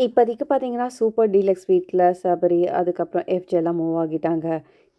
இப்போதைக்கு பார்த்தீங்கன்னா, super deluxe வீட்ல சபரி, அதுக்கப்புறம் எஃப்ஜெல்லாம் மூவ் ஆகிட்டாங்க.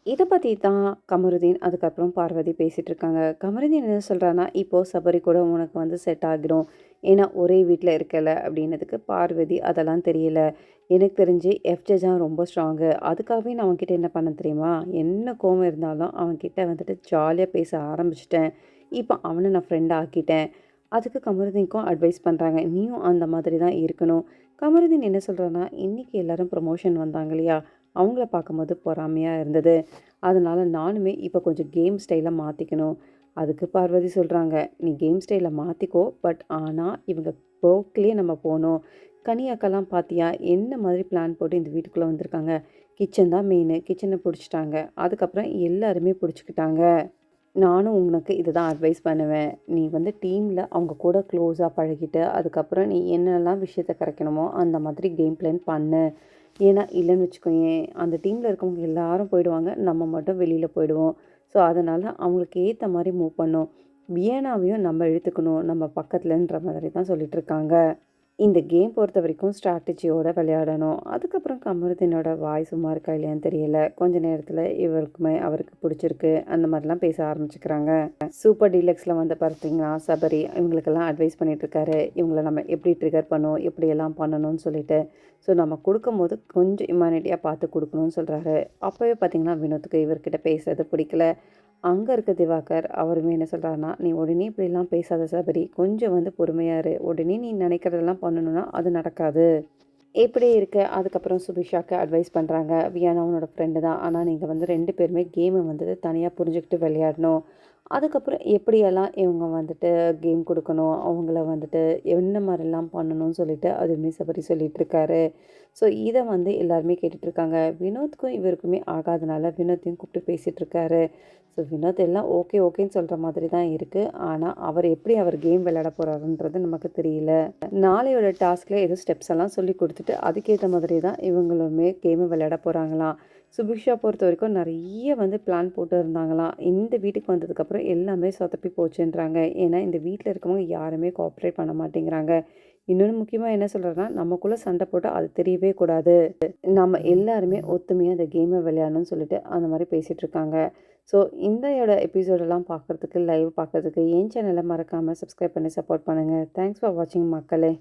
இத பத்தி தான் கமருதீன், அதுக்கப்புறம் பார்வதி பேசிட்டு இருக்காங்க. கமருதீன் என்ன சொல்றான்னா, "இப்போ சபரி கூட உனக்கு வந்து செட் ஆகிடும். ஏன்னா ஒரே வீட்ல இருக்கல." அப்படின்னதுக்கு பார்வதி, "அதெல்லாம் தெரியல. எனக்கு தெரிஞ்சு எஃப்ஜே தான் ரொம்ப ஸ்ட்ராங்கு. அதுக்காகவே நான் அவன்கிட்ட என்ன பண்ணேன் தெரியுமா? என்ன கோவம் இருந்தாலும் அவன்கிட்ட வந்துட்டு ஜாலியா பேச ஆரம்பிச்சுட்டேன். இப்போ அவன நான் ஃப்ரெண்ட் ஆக்கிட்டேன்." அதுக்கு கமருதீனுக்கும் அட்வைஸ் பண்றாங்க. "நீயும் அந்த மாதிரி தான் இருக்கணும்." கமருதீன் என்ன சொல்றாருன்னா, "இன்னைக்கு எல்லாரும் ப்ரமோஷன் வந்தாங்க இல்லையா? அவங்கள பார்க்கும்போது பொறாமையா இருந்தது. அதனால நானுமே இப்போ கொஞ்சம் கேம் ஸ்டைல மாத்திக்கணும்." அதுக்கு பார்வதி சொல்றாங்க, "நீ கேம் ஸ்டைல மாத்திக்கோ. பட் ஆனா இவங்க போக்கிலேயே நம்ம போணும். கனி அக்காலாம் பார்த்தியா? என்ன மாதிரி பிளான் போட்டு இந்த வீட்டுக்குள்ள வந்திருக்காங்க. கிச்சன் தான் மெயினு. கிச்சன புடிச்சுட்டாங்க. அதுக்கப்புறம் எல்லாருமே புடிச்சுக்கிட்டாங்க. நானும் உனக்கு இதுதான் அட்வைஸ் பண்ணுவேன். நீ வந்து டீம்ல அவங்க கூட க்ளோஸா பழகிட்டு, அதுக்கப்புறம் நீ என்னெல்லாம் விஷயத்த கரைக்கணுமோ, அந்த மாதிரி கேம் பிளான் பண்ணு. ஏன்னா இல்லன்னு வச்சுக்கோயேன், அந்த டீம்ல இருக்கவங்க எல்லாரும் போயிடுவாங்க. நம்ம மட்டும் வெளியில போயிடுவோம். ஸோ, அதனால அவங்களுக்கு ஏத்த மாரி மூவ் பண்ணும். வியனாவையும் நம்ம இழுத்துக்கணும் நம்ம பக்கத்துலன்ற மாதிரி தான் சொல்லிட்டு இருக்காங்க. இந்த கேம் பொறுத்தவரைக்கும் ஸ்ட்ராட்டஜியோட விளையாடணும். அதுக்கப்புறம் கமருதீனோட வாய் சும்மா இருக்கா இல்லையான்னு தெரியல. கொஞ்ச நேரத்தில இவருக்குமே அவருக்கு பிடிச்சிருக்கு. அந்த மாதிரிலாம் பேச ஆரம்பிச்சுக்கிறாங்க. சூப்பர் டீலக்ஸில வந்து பார்த்தீங்கன்னா, சபரி இவங்களுக்கெல்லாம் அட்வைஸ் பண்ணிட்டுருக்காரு. இவங்கள நம்ம எப்படி ட்ரிகர் பண்ணணும், எப்படியெல்லாம் பண்ணணும்னு சொல்லிட்டு. ஸோ நம்ம கொடுக்கும்போது கொஞ்சம் ஹியூமானிட்டியா பார்த்து குடுக்கணும்னு சொல்றாரு. அப்பவே பார்த்தீங்கன்னா, வினோத்துக்கு இவர்கிட்ட பேசுறது பிடிக்கல. அங்க இருக்க திவாகர் அவருமே என்ன சொல்றாருன்னா, "நீ உடனே இப்படிலாம் பேசாத சபரி. கொஞ்சம் வந்து பொறுமையா இரு. உடனே நீ நினைக்கிறதெல்லாம் பண்ணணும்னா அது நடக்காது." இப்படி இருக்க அதுக்கப்புறம் சுபிக்ஷாக்கு அட்வைஸ் பண்றாங்க. "வியானா உன்னோட ஃப்ரெண்டு தான். ஆனா நீங்க வந்து 2 பேருமே கேம வந்து தனியா புரிஞ்சுக்கிட்டு விளையாடணும். அதுக்கப்புறம் எப்படியெல்லாம் இவங்க வந்துட்டு கேம் குடுக்கணும், அவங்கள வந்துட்டு என்ன மாரிலாம் பண்ணணும்னு" சொல்லிட்டு அதுவுமே சபரி சொல்லிட்டுருக்காரு. ஸோ இத வந்து எல்லாருமே கேட்டுட்ருக்காங்க. வினோத்துக்கும் இவருக்குமே ஆகாதனால வினோத்தையும் கூப்பிட்டு பேசிட்டுருக்காரு. ஸோ வினோத் எல்லாம் ஓகே, ஓகேன்னு சொல்ற மாதிரி தான் இருக்கு. ஆனா அவர் எப்படி அவர் கேம் விளையாட போறாருன்றது நமக்கு தெரியல. நாளையோட டாஸ்க்ல ஏதோ ஸ்டெப்ஸ் எல்லாம் சொல்லிக் குடுத்துட்டு, அதுக்கேத்த மாதிரி தான் இவங்களுமே கேம விளையாட போறாங்களாம். சுபிக்ஷா பொறுத்தவரைக்கும் நெறைய வந்து பிளான் போட்டு இருந்தாங்களாம். இந்த வீட்டுக்கு வந்ததுக்கப்புறம் எல்லாமே சொதப்பி போச்சுன்றாங்க. ஏன்னா, இந்த வீட்ல இருக்கவங்க யாருமே கோஆப்பரேட் பண்ண மாட்டேங்கிறாங்க. இன்னொன்னு முக்கியமா என்ன சொல்றாருன்னா, நமக்குள்ள சண்டை போட்டா அது தெரியவே கூடாது. நம்ம எல்லாருமே ஒத்துமையா இந்த கேம விளையாடணும்னு சொல்லிட்டு, அந்த மாரி பேசிட்டு இருக்காங்க. ஸோ இந்தயோட எபிசோடெல்லாம் பார்க்கறதுக்கு, லைவ் பார்க்கறதுக்கு என் சேனல மறக்காம சப்ஸ்கிரைப் பண்ணி சப்போர்ட் பண்ணுங்க. தேங்க்ஸ் ஃபார் வாட்சிங் மக்களே!